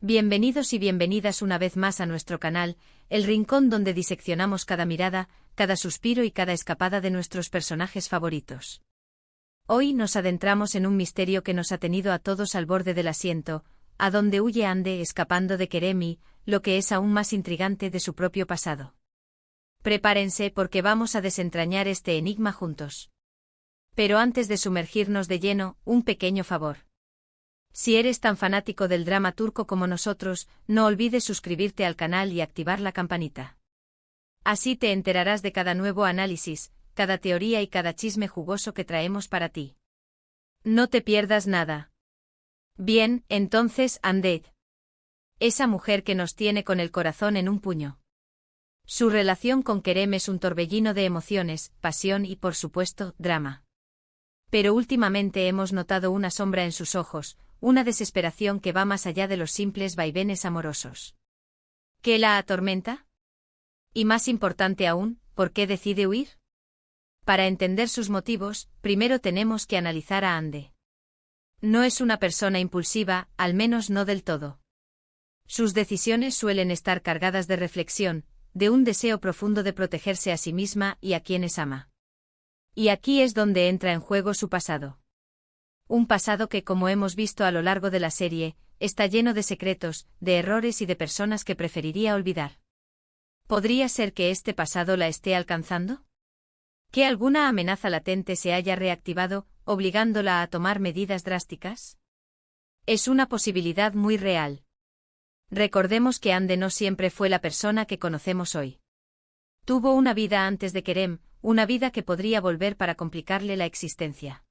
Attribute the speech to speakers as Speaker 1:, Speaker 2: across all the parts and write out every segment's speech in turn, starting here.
Speaker 1: Bienvenidos y bienvenidas una vez más a nuestro canal, el rincón donde diseccionamos cada mirada, cada suspiro y cada escapada de nuestros personajes favoritos. Hoy nos adentramos en un misterio que nos ha tenido a todos al borde del asiento, a donde huye Ande escapando de Kerem y, lo que es aún más intrigante, de su propio pasado. Prepárense porque vamos a desentrañar este enigma juntos. Pero antes de sumergirnos de lleno, un pequeño favor. Si eres tan fanático del drama turco como nosotros, no olvides suscribirte al canal y activar la campanita. Así te enterarás de cada nuevo análisis, cada teoría y cada chisme jugoso que traemos para ti. No te pierdas nada. Bien, entonces, Ande. Esa mujer que nos tiene con el corazón en un puño. Su relación con Kerem es un torbellino de emociones, pasión y, por supuesto, drama. Pero últimamente hemos notado una sombra en sus ojos, una desesperación que va más allá de los simples vaivenes amorosos. ¿Qué la atormenta? Y más importante aún, ¿por qué decide huir? Para entender sus motivos, primero tenemos que analizar a Ande. No es una persona impulsiva, al menos no del todo. Sus decisiones suelen estar cargadas de reflexión, de un deseo profundo de protegerse a sí misma y a quienes ama. Y aquí es donde entra en juego su pasado. Un pasado que, como hemos visto a lo largo de la serie, está lleno de secretos, de errores y de personas que preferiría olvidar. ¿Podría ser que este pasado la esté alcanzando? ¿Que alguna amenaza latente se haya reactivado, obligándola a tomar medidas drásticas? Es una posibilidad muy real. Recordemos que Ande no siempre fue la persona que conocemos hoy. Tuvo una vida antes de Kerem, una vida que podría volver para complicarle la existencia.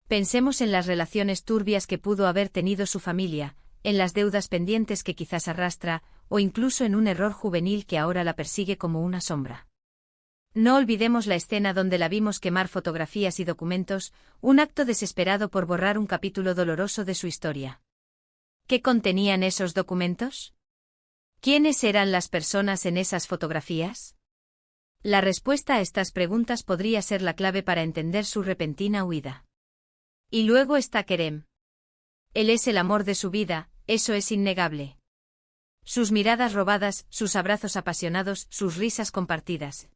Speaker 1: Pensemos en las relaciones turbias que pudo haber tenido su familia, en las deudas pendientes que quizás arrastra, o incluso en un error juvenil que ahora la persigue como una sombra. No olvidemos la escena donde la vimos quemar fotografías y documentos, un acto desesperado por borrar un capítulo doloroso de su historia. ¿Qué contenían esos documentos? ¿Quiénes eran las personas en esas fotografías? La respuesta a estas preguntas podría ser la clave para entender su repentina huida. Y luego está Kerem. Él es el amor de su vida, eso es innegable. Sus miradas robadas, sus abrazos apasionados, sus risas compartidas.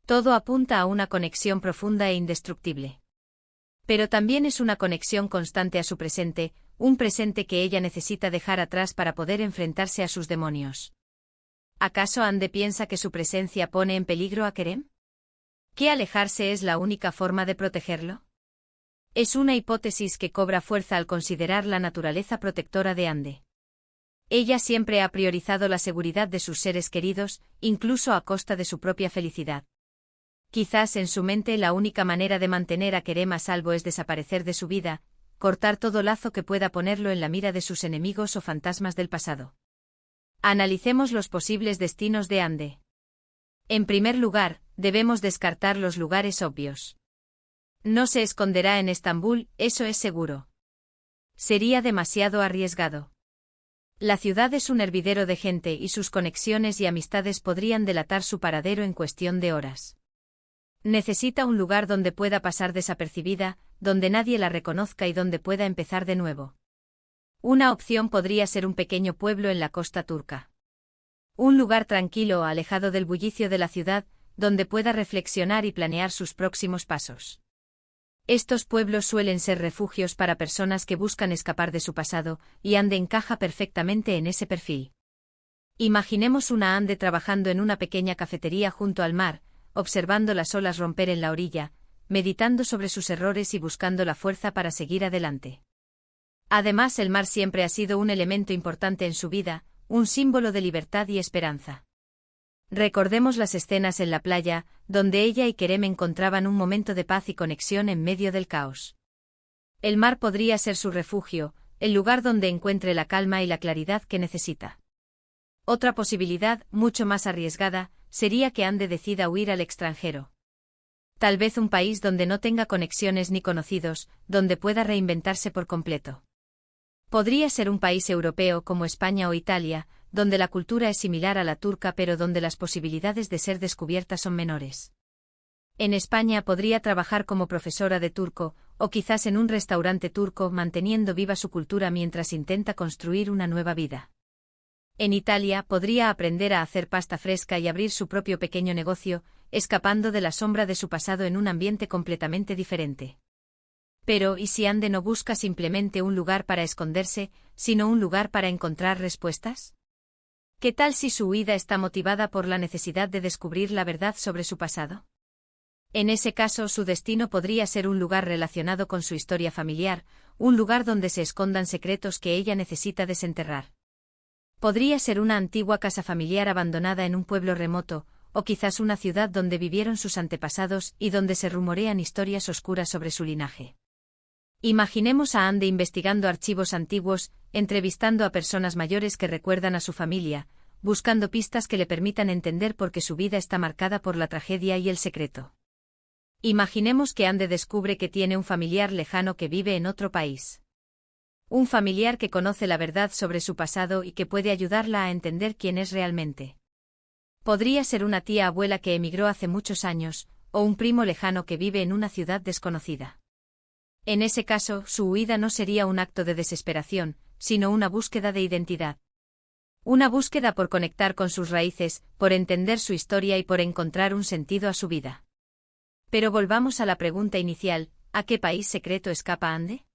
Speaker 1: Todo apunta a una conexión profunda e indestructible. Pero también es una conexión constante a su presente, un presente que ella necesita dejar atrás para poder enfrentarse a sus demonios. ¿Acaso Ande piensa que su presencia pone en peligro a Kerem? ¿Que alejarse es la única forma de protegerlo? Es una hipótesis que cobra fuerza al considerar la naturaleza protectora de Ande. Ella siempre ha priorizado la seguridad de sus seres queridos, incluso a costa de su propia felicidad. Quizás en su mente la única manera de mantener a Kerem a salvo es desaparecer de su vida, cortar todo lazo que pueda ponerlo en la mira de sus enemigos o fantasmas del pasado. Analicemos los posibles destinos de Ande. En primer lugar, debemos descartar los lugares obvios. No se esconderá en Estambul, eso es seguro. Sería demasiado arriesgado. La ciudad es un hervidero de gente y sus conexiones y amistades podrían delatar su paradero en cuestión de horas. Necesita un lugar donde pueda pasar desapercibida, donde nadie la reconozca y donde pueda empezar de nuevo. Una opción podría ser un pequeño pueblo en la costa turca. Un lugar tranquilo, alejado del bullicio de la ciudad, donde pueda reflexionar y planear sus próximos pasos. Estos pueblos suelen ser refugios para personas que buscan escapar de su pasado, y Ande encaja perfectamente en ese perfil. Imaginemos una Ande trabajando en una pequeña cafetería junto al mar, observando las olas romper en la orilla, meditando sobre sus errores y buscando la fuerza para seguir adelante. Además, el mar siempre ha sido un elemento importante en su vida, un símbolo de libertad y esperanza. Recordemos las escenas en la playa, donde ella y Kerem encontraban un momento de paz y conexión en medio del caos. El mar podría ser su refugio, el lugar donde encuentre la calma y la claridad que necesita. Otra posibilidad, mucho más arriesgada, sería que Ande decida huir al extranjero. Tal vez un país donde no tenga conexiones ni conocidos, donde pueda reinventarse por completo. Podría ser un país europeo como España o Italia, donde la cultura es similar a la turca pero donde las posibilidades de ser descubierta son menores. En España podría trabajar como profesora de turco, o quizás en un restaurante turco manteniendo viva su cultura mientras intenta construir una nueva vida. En Italia podría aprender a hacer pasta fresca y abrir su propio pequeño negocio, escapando de la sombra de su pasado en un ambiente completamente diferente. Pero, ¿y si Ande no busca simplemente un lugar para esconderse, sino un lugar para encontrar respuestas? ¿Qué tal si su huida está motivada por la necesidad de descubrir la verdad sobre su pasado? En ese caso, su destino podría ser un lugar relacionado con su historia familiar, un lugar donde se escondan secretos que ella necesita desenterrar. Podría ser una antigua casa familiar abandonada en un pueblo remoto, o quizás una ciudad donde vivieron sus antepasados y donde se rumorean historias oscuras sobre su linaje. Imaginemos a Ande investigando archivos antiguos, entrevistando a personas mayores que recuerdan a su familia, buscando pistas que le permitan entender por qué su vida está marcada por la tragedia y el secreto. Imaginemos que Ande descubre que tiene un familiar lejano que vive en otro país. Un familiar que conoce la verdad sobre su pasado y que puede ayudarla a entender quién es realmente. Podría ser una tía abuela que emigró hace muchos años, o un primo lejano que vive en una ciudad desconocida. En ese caso, su huida no sería un acto de desesperación, sino una búsqueda de identidad. Una búsqueda por conectar con sus raíces, por entender su historia y por encontrar un sentido a su vida. Pero volvamos a la pregunta inicial, ¿a qué país secreto escapa Ande?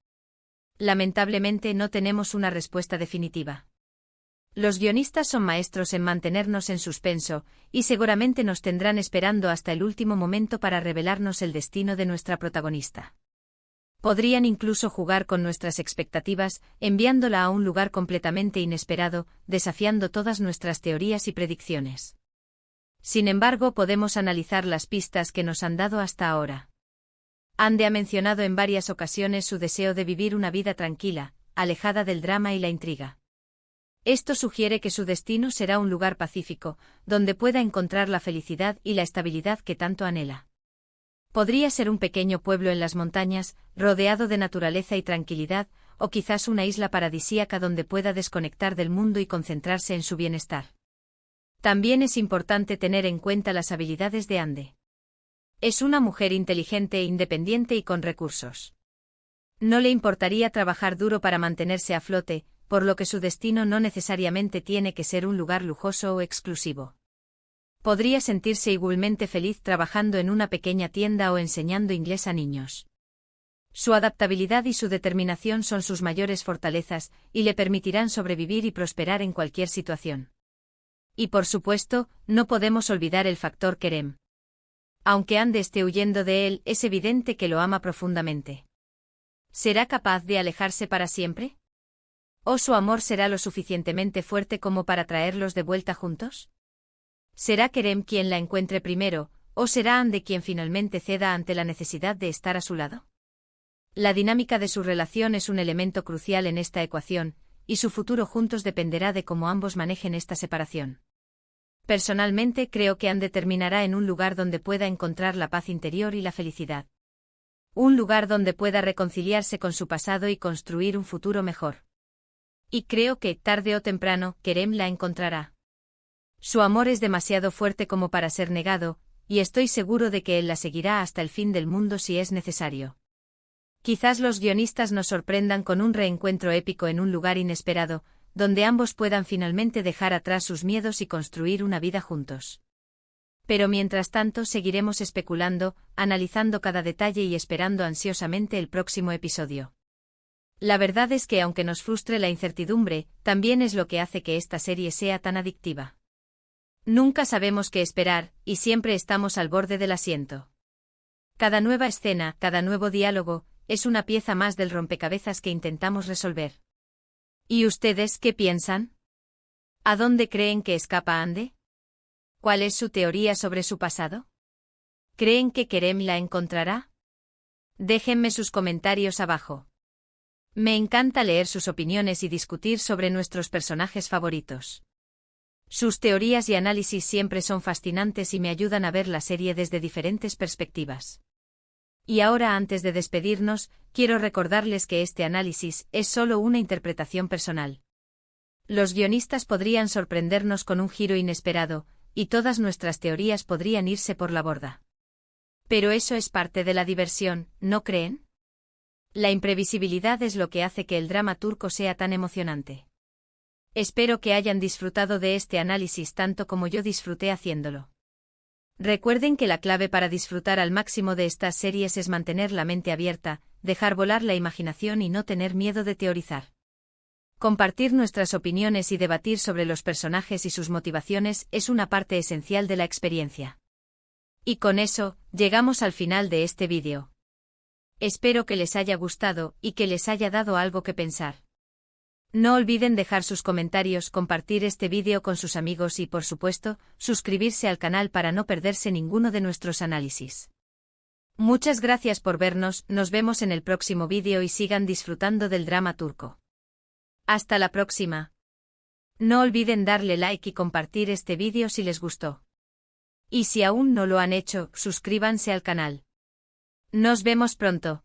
Speaker 1: Lamentablemente no tenemos una respuesta definitiva. Los guionistas son maestros en mantenernos en suspenso, y seguramente nos tendrán esperando hasta el último momento para revelarnos el destino de nuestra protagonista. Podrían incluso jugar con nuestras expectativas, enviándola a un lugar completamente inesperado, desafiando todas nuestras teorías y predicciones. Sin embargo, podemos analizar las pistas que nos han dado hasta ahora. Ande ha mencionado en varias ocasiones su deseo de vivir una vida tranquila, alejada del drama y la intriga. Esto sugiere que su destino será un lugar pacífico, donde pueda encontrar la felicidad y la estabilidad que tanto anhela. Podría ser un pequeño pueblo en las montañas, rodeado de naturaleza y tranquilidad, o quizás una isla paradisíaca donde pueda desconectar del mundo y concentrarse en su bienestar. También es importante tener en cuenta las habilidades de Ande. Es una mujer inteligente, independiente y con recursos. No le importaría trabajar duro para mantenerse a flote, por lo que su destino no necesariamente tiene que ser un lugar lujoso o exclusivo. Podría sentirse igualmente feliz trabajando en una pequeña tienda o enseñando inglés a niños. Su adaptabilidad y su determinación son sus mayores fortalezas, y le permitirán sobrevivir y prosperar en cualquier situación. Y por supuesto, no podemos olvidar el factor Kerem. Aunque Ande esté huyendo de él, es evidente que lo ama profundamente. ¿Será capaz de alejarse para siempre? ¿O su amor será lo suficientemente fuerte como para traerlos de vuelta juntos? ¿Será Kerem quien la encuentre primero, o será Ande quien finalmente ceda ante la necesidad de estar a su lado? La dinámica de su relación es un elemento crucial en esta ecuación, y su futuro juntos dependerá de cómo ambos manejen esta separación. Personalmente creo que Ande terminará en un lugar donde pueda encontrar la paz interior y la felicidad. Un lugar donde pueda reconciliarse con su pasado y construir un futuro mejor. Y creo que, tarde o temprano, Kerem la encontrará. Su amor es demasiado fuerte como para ser negado, y estoy seguro de que él la seguirá hasta el fin del mundo si es necesario. Quizás los guionistas nos sorprendan con un reencuentro épico en un lugar inesperado, donde ambos puedan finalmente dejar atrás sus miedos y construir una vida juntos. Pero mientras tanto seguiremos especulando, analizando cada detalle y esperando ansiosamente el próximo episodio. La verdad es que aunque nos frustre la incertidumbre, también es lo que hace que esta serie sea tan adictiva. Nunca sabemos qué esperar, y siempre estamos al borde del asiento. Cada nueva escena, cada nuevo diálogo, es una pieza más del rompecabezas que intentamos resolver. ¿Y ustedes qué piensan? ¿A dónde creen que escapa Ande? ¿Cuál es su teoría sobre su pasado? ¿Creen que Kerem la encontrará? Déjenme sus comentarios abajo. Me encanta leer sus opiniones y discutir sobre nuestros personajes favoritos. Sus teorías y análisis siempre son fascinantes y me ayudan a ver la serie desde diferentes perspectivas. Y ahora, antes de despedirnos, quiero recordarles que este análisis es solo una interpretación personal. Los guionistas podrían sorprendernos con un giro inesperado, y todas nuestras teorías podrían irse por la borda. Pero eso es parte de la diversión, ¿no creen? La imprevisibilidad es lo que hace que el drama turco sea tan emocionante. Espero que hayan disfrutado de este análisis tanto como yo disfruté haciéndolo. Recuerden que la clave para disfrutar al máximo de estas series es mantener la mente abierta, dejar volar la imaginación y no tener miedo de teorizar. Compartir nuestras opiniones y debatir sobre los personajes y sus motivaciones es una parte esencial de la experiencia. Y con eso, llegamos al final de este vídeo. Espero que les haya gustado y que les haya dado algo que pensar. No olviden dejar sus comentarios, compartir este vídeo con sus amigos y, por supuesto, suscribirse al canal para no perderse ninguno de nuestros análisis. Muchas gracias por vernos, nos vemos en el próximo vídeo y sigan disfrutando del drama turco. Hasta la próxima. No olviden darle like y compartir este vídeo si les gustó. Y si aún no lo han hecho, suscríbanse al canal. Nos vemos pronto.